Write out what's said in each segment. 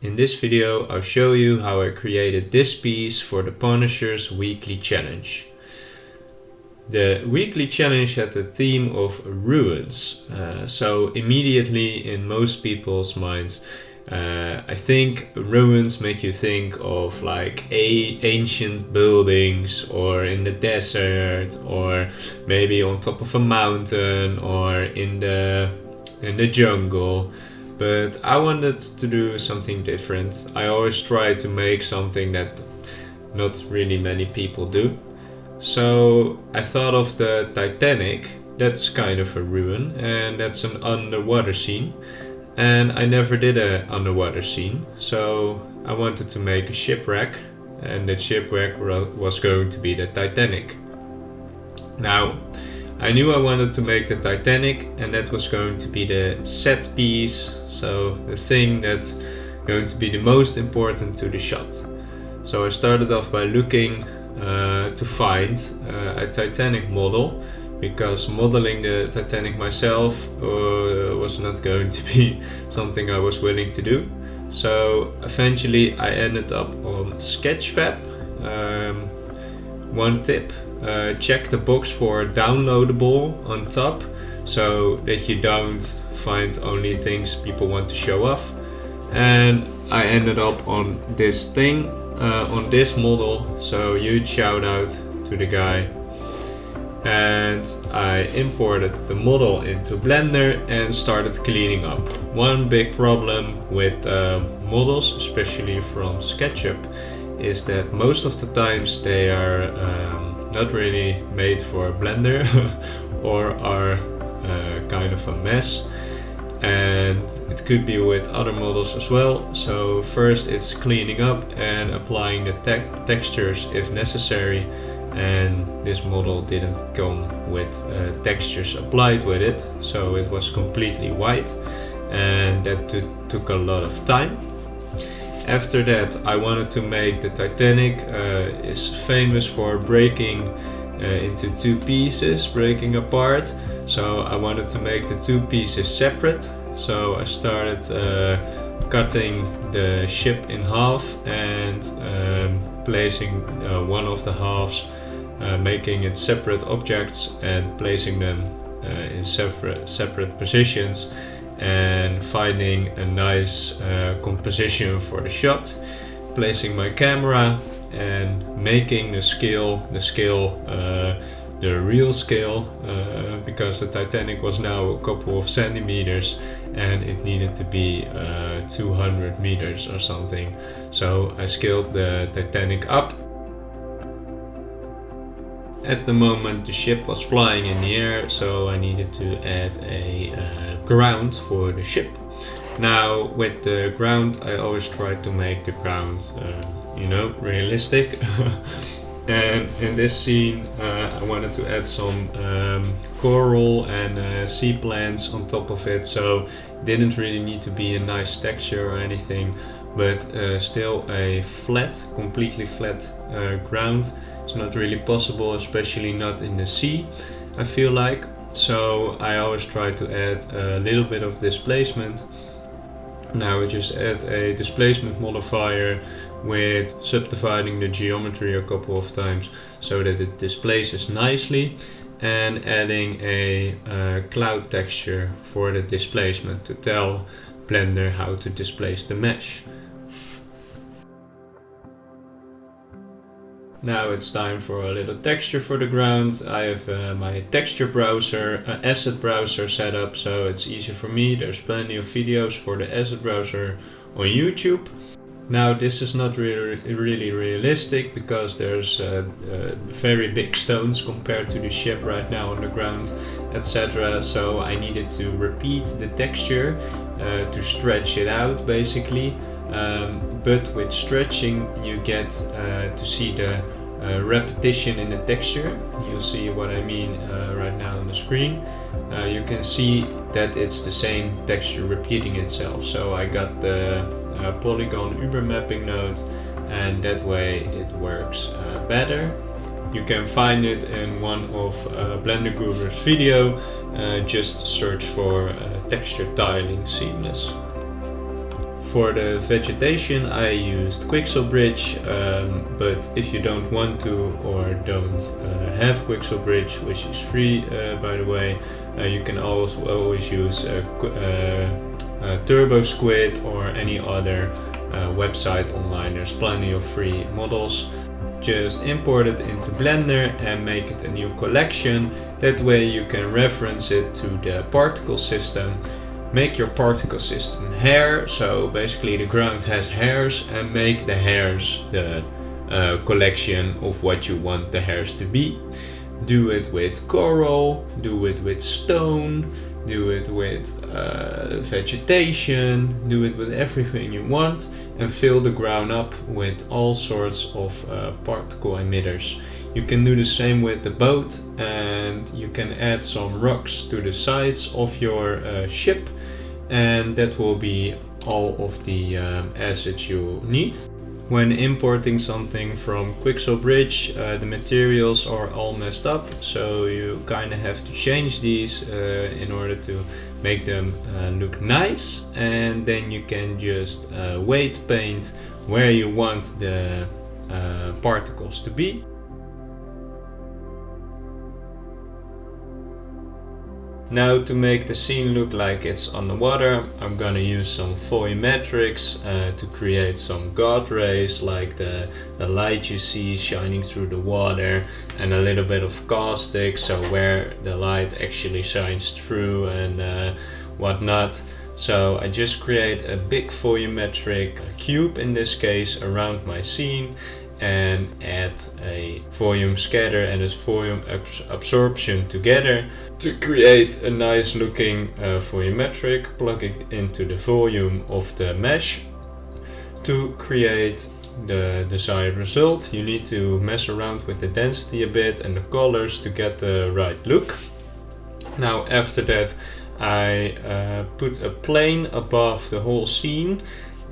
In this video I'll show you how I created this piece for the Punisher's weekly challenge. The weekly challenge had the theme of ruins, so immediately in most people's minds I think ruins make you think of like ancient buildings or in the desert or maybe on top of a mountain or in the jungle. But I wanted to do something different. I always try to make something that not really many people do. So I thought of the Titanic. That's kind of a ruin, and that's an underwater scene. And I never did an underwater scene, so I wanted to make a shipwreck, and the shipwreck was going to be the Titanic. Now, I knew I wanted to make the Titanic, and that was going to be the set piece, so the thing that's going to be the most important to the shot. So I started off by looking to find a Titanic model, because modeling the Titanic myself was not going to be something I was willing to do. So eventually I ended up on Sketchfab. One tip, check the box for downloadable on top, so that you don't find only things people want to show off. And I ended up on this thing, on this model, so huge shout out to the guy. And I imported the model into Blender and started cleaning up. One big problem with models, especially from SketchUp, is that most of the times they are not really made for Blender or are kind of a mess. And it could be with other models as well. So first it's cleaning up and applying the textures if necessary. And this model didn't come with textures applied with it, so it was completely white, and that took a lot of time. After that I wanted to make the Titanic. Is famous for breaking into two pieces, breaking apart, so I wanted to make the two pieces separate. So I started cutting the ship in half and placing one of the halves, making it separate objects and placing them in separate positions, and finding a nice composition for the shot, placing my camera and making the real scale, because the Titanic was now a couple of centimeters and it needed to be 200 meters or something. So I scaled the Titanic up. At the moment the ship was flying in the air, so I needed to add a ground for the ship. Now with the ground I always try to make the ground realistic. And in this scene I wanted to add some coral and sea plants on top of it, so it didn't really need to be a nice texture or anything, but still a completely flat ground. It's not really possible, especially not in the sea, I feel like. So I always try to add a little bit of displacement. Now we just add a displacement modifier with subdividing the geometry a couple of times so that it displaces nicely, and adding a cloud texture for the displacement to tell Blender how to displace the mesh. Now it's time for a little texture for the ground. I have my texture browser, asset browser set up, so it's easy for me. There's plenty of videos for the asset browser on YouTube. Now this is not really realistic, because there's very big stones compared to the ship right now on the ground, etc. So I needed to repeat the texture to stretch it out basically. But with stretching you get to see the repetition in the texture. You'll see what I mean right now on the screen. You can see that it's the same texture repeating itself. So I got the polygon Uber mapping node, and that way it works better. You can find it in one of Blender Guru's video. Just search for texture tiling seamless. For the vegetation I used Quixel Bridge, but if you don't want to or don't have Quixel Bridge, which is free by the way, you can also always use Turbo Squid or any other website online. There's plenty of free models. Just import it into Blender and make it a new collection. That way you can reference it to the particle system. Make your particle system hair, so basically the ground has hairs, and make the hairs the collection of what you want the hairs to be. Do it with coral, do it with stone, do it with vegetation, do it with everything you want, and fill the ground up with all sorts of particle emitters. You can do the same with the boat, and you can add some rocks to the sides of your ship, and that will be all of the assets you need. When importing something from Quixel Bridge, the materials are all messed up, so you kind of have to change these in order to make them look nice, and then you can just weight paint where you want the particles to be. Now, to make the scene look like it's on the water, I'm gonna use some volumetrics to create some God rays, like the light you see shining through the water, and a little bit of caustic, so where the light actually shines through and whatnot. So I just create a big volumetric cube, in this case, around my scene, and add a volume scatter and a volume absorption together to create a nice looking volumetric. Plug it into the volume of the mesh. To create the desired result, you need to mess around with the density a bit and the colors to get the right look. Now, after that, I put a plane above the whole scene,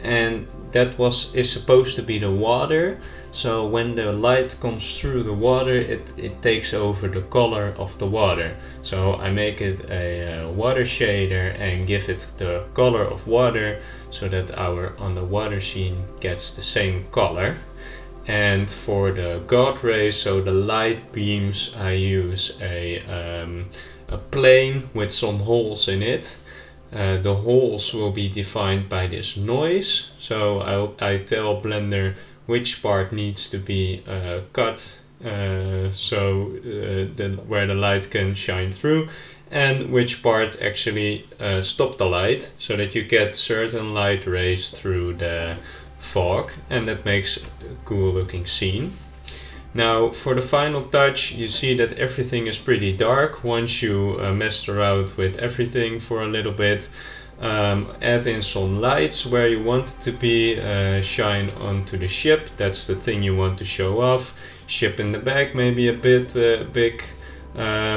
and that is supposed to be the water. So when the light comes through the water, it takes over the color of the water. So I make it a water shader and give it the color of water, so that our underwater scene gets the same color. And for the God rays, so the light beams, I use a plane with some holes in it. The holes will be defined by this noise. So I tell Blender which part needs to be cut where the light can shine through, and which part actually stop the light, so that you get certain light rays through the fog, and that makes a cool looking scene. Now, for the final touch, you see that everything is pretty dark once you messed around with everything for a little bit. Add in some lights where you want it to be, shine onto the ship, that's the thing you want to show off. Ship in the back, maybe a bit big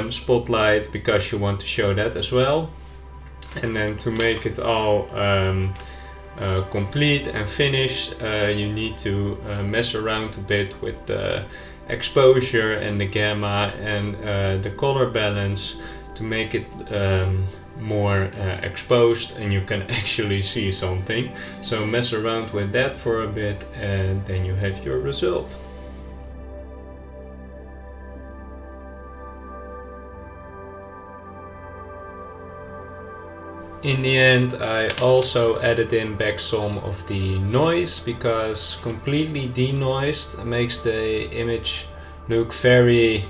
spotlight, because you want to show that as well. And then to make it all complete and finished, you need to mess around a bit with the exposure and the gamma and the color balance to make it more exposed, and you can actually see something. So mess around with that for a bit, and then you have your result. In the end, I also added in back some of the noise, because completely denoised makes the image look very,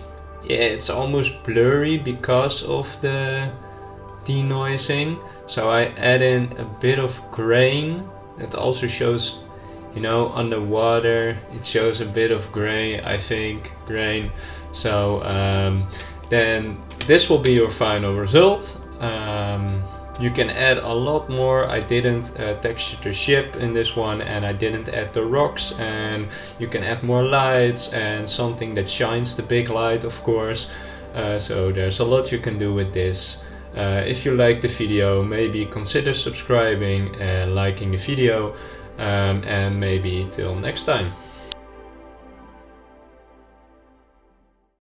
it's almost blurry because of the denoising. So I add in a bit of grain. It also shows, you know, underwater it shows a bit of gray, I think, grain. So then this will be your final result. You can add a lot more. I didn't texture the ship in this one, and I didn't add the rocks, and you can add more lights and something that shines the big light, of course. So there's a lot you can do with this. If you liked the video, maybe consider subscribing and liking the video, and maybe till next time.